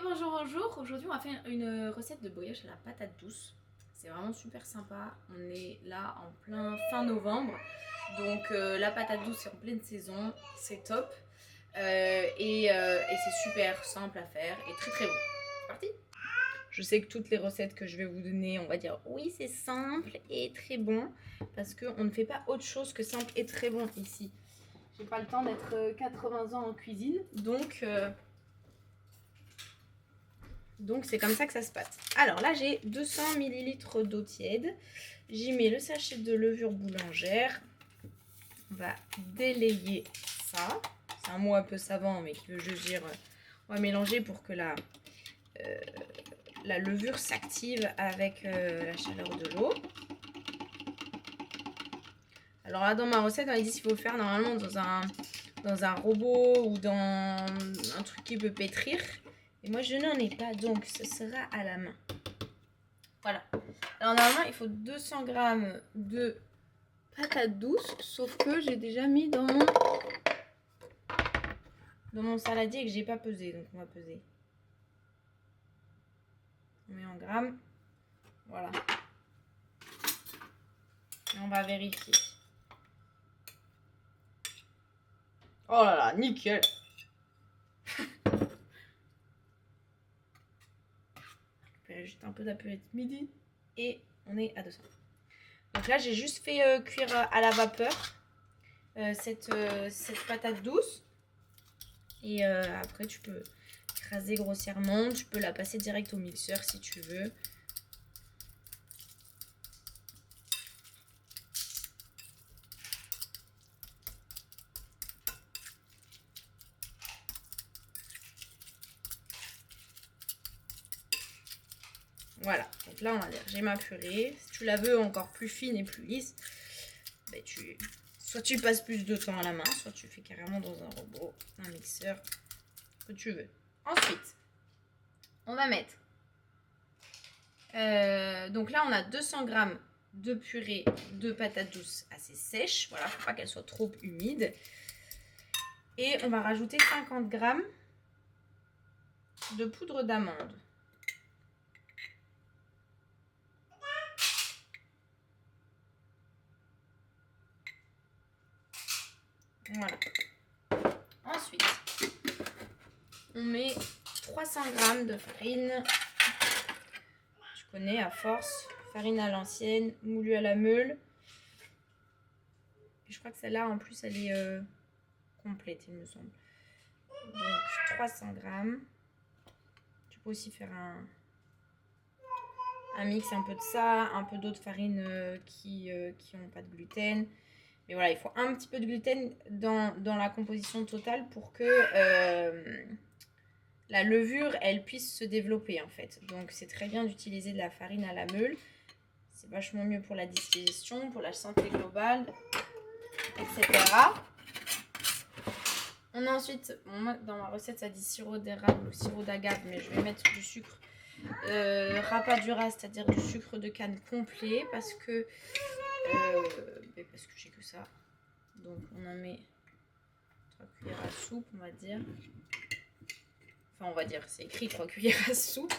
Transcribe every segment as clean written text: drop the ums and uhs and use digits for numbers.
Bonjour, bonjour. Aujourd'hui, on va faire une recette de brioche à la patate douce. C'est vraiment super sympa. On est là en plein fin novembre. Donc la patate douce est en pleine saison. C'est top. Et c'est super simple à faire et très très bon. C'est parti. Je sais que toutes les recettes que je vais vous donner, on va dire oui, c'est simple et très bon. Parce qu'on ne fait pas autre chose que simple et très bon ici. J'ai pas le temps d'être 80 ans en cuisine. Donc c'est comme ça que ça se passe. Alors là j'ai 200 ml d'eau tiède. J'y mets le sachet de levure boulangère. On va délayer ça. C'est un mot un peu savant mais qui veut juste dire on va mélanger pour que la levure s'active avec la chaleur de l'eau. Alors là dans ma recette on m'a dit qu'il faut le faire normalement dans un robot ou dans un truc qui peut pétrir. Et moi je n'en ai pas, donc ce sera à la main. Voilà. Alors normalement il faut 200 g de patates douces, sauf que j'ai déjà mis dans mon saladier et que j'ai pas pesé, donc on va peser. On met en grammes. Voilà. Et on va vérifier. Oh là là, nickel. Juste un peu d'apéro de midi et on est à 200. Donc là j'ai juste fait cuire à la vapeur cette patate douce et après tu peux écraser grossièrement, tu peux la passer direct au mixeur si tu veux. Voilà, donc là on va dire j'ai ma purée. Si tu la veux encore plus fine et plus lisse, ben soit tu passes plus de temps à la main, soit tu fais carrément dans un robot, un mixeur, que tu veux. Ensuite, on va mettre, donc là on a 200 g de purée de patates douces assez sèche, voilà, faut pas qu'elle soit trop humide. Et on va rajouter 50 g de poudre d'amande. Voilà. Ensuite, on met 300 g de farine. Tu connais à force. Farine à l'ancienne, moulue à la meule. Et je crois que celle-là, en plus, elle est complète, il me semble. Donc, 300 g. Tu peux aussi faire un mix, un peu de ça, un peu d'autres farines qui n'ont pas de gluten. Mais voilà, il faut un petit peu de gluten dans la composition totale pour que la levure, elle puisse se développer en fait. Donc c'est très bien d'utiliser de la farine à la meule. C'est vachement mieux pour la digestion, pour la santé globale, etc. On a ensuite, dans ma recette ça dit sirop d'érable ou sirop d'agave, mais je vais mettre du sucre rapadura, c'est-à-dire du sucre de canne complet parce que j'ai que ça. Donc on en met 3 cuillères à soupe, on va dire. Enfin, on va dire, c'est écrit 3 cuillères à soupe.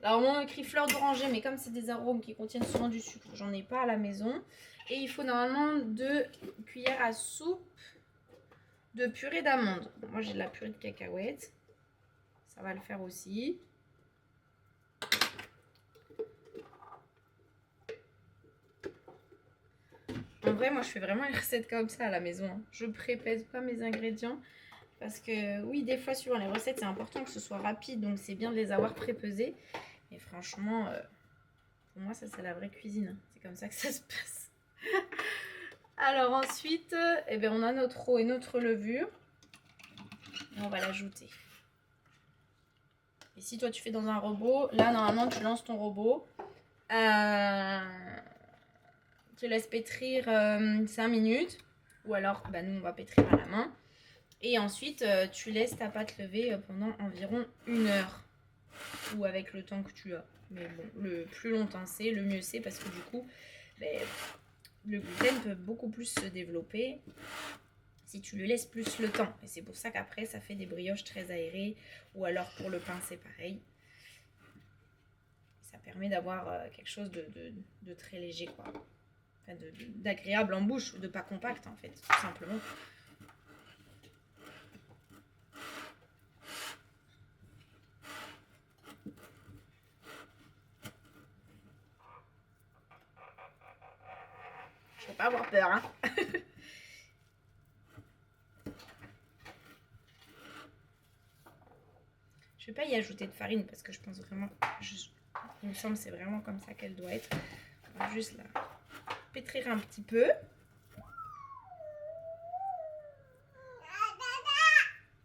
Alors, on écrit fleur d'oranger, mais comme c'est des arômes qui contiennent souvent du sucre, j'en ai pas à la maison. Et il faut normalement 2 cuillères à soupe de purée d'amande. Moi, j'ai de la purée de cacahuètes. Ça va le faire aussi. En vrai, moi, je fais vraiment une recette comme ça à la maison. Je prépèse pas mes ingrédients. Parce que, oui, des fois, suivant les recettes, c'est important que ce soit rapide. Donc, c'est bien de les avoir prépesées. Et franchement, pour moi, ça, c'est la vraie cuisine. C'est comme ça que ça se passe. Alors, ensuite, eh bien, on a notre eau et notre levure. Et on va l'ajouter. Et si toi, tu fais dans un robot, là, normalement, tu lances ton robot. Tu laisses pétrir 5 minutes. Ou alors, nous, on va pétrir à la main. Et ensuite, tu laisses ta pâte lever pendant environ 1 heure. Ou avec le temps que tu as. Mais bon, le plus longtemps c'est, le mieux c'est. Parce que du coup, le gluten peut beaucoup plus se développer. si tu lui laisses plus le temps. Et c'est pour ça qu'après, ça fait des brioches très aérées. Ou alors pour le pain, c'est pareil. Ça permet d'avoir quelque chose de très léger, quoi. Enfin, d'agréable en bouche, de pas compact, en fait, tout simplement. Je ne faut pas avoir peur, hein. Je vais pas y ajouter de farine parce que je pense vraiment, il me semble que c'est vraiment comme ça qu'elle doit être. On va juste la pétrir un petit peu.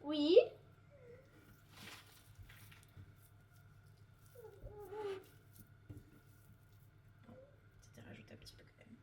Oui. C'était rajouter un petit peu quand même.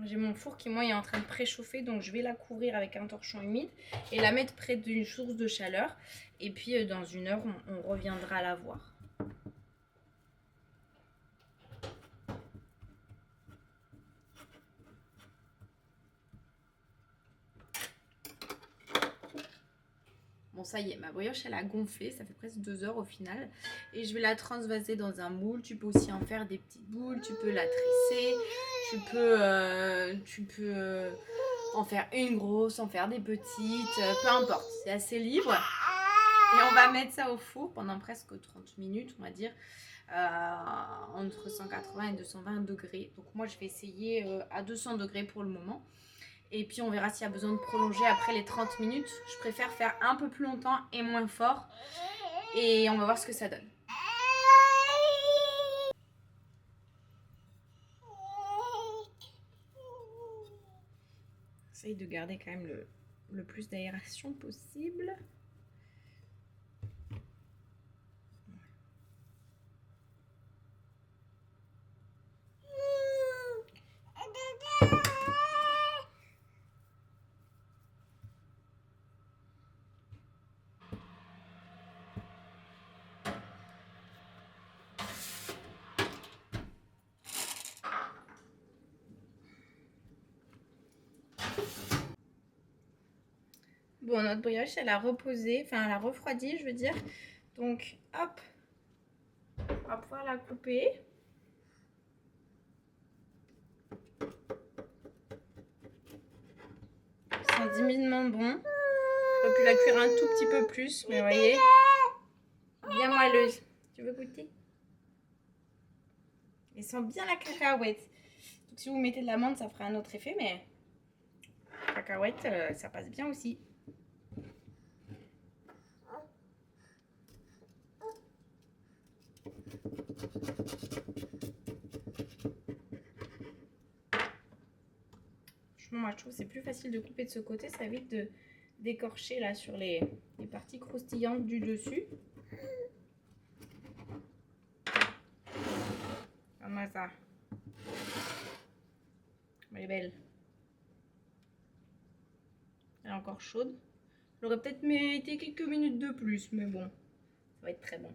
J'ai mon four qui, moi, est en train de préchauffer, donc je vais la couvrir avec un torchon humide et la mettre près d'une source de chaleur. Et puis, dans 1 heure, on reviendra la voir. Bon, ça y est, ma brioche, elle a gonflé. Ça fait presque 2 heures au final. Et je vais la transvaser dans un moule. Tu peux aussi en faire des petites boules. Tu peux la tresser. Tu peux en faire une grosse, en faire des petites. Peu importe. C'est assez libre. Et on va mettre ça au four pendant presque 30 minutes, on va dire. Entre 180 et 220 degrés. Donc moi, je vais essayer à 200 degrés pour le moment. Et puis on verra s'il y a besoin de prolonger après les 30 minutes. Je préfère faire un peu plus longtemps et moins fort. Et on va voir ce que ça donne. J'essaye de garder quand même le plus d'aération possible. Bon, notre brioche, elle a reposé, enfin elle a refroidi, je veux dire. Donc, hop, on va pouvoir la couper. Ça sent divinement bon. J'aurais pu la cuire un tout petit peu plus, mais vous voyez, bien moelleuse. Tu veux goûter? Elle sent bien la cacahuète. Donc si vous mettez de l'amande, ça fera un autre effet, mais la cacahuète, ça passe bien aussi. Franchement, moi je trouve que c'est plus facile de couper de ce côté, ça évite d'écorcher là sur les parties croustillantes du dessus. Regarde-moi ça. Elle est belle. Elle est encore chaude. J'aurais peut-être mérité quelques minutes de plus, mais bon, ça va être très bon.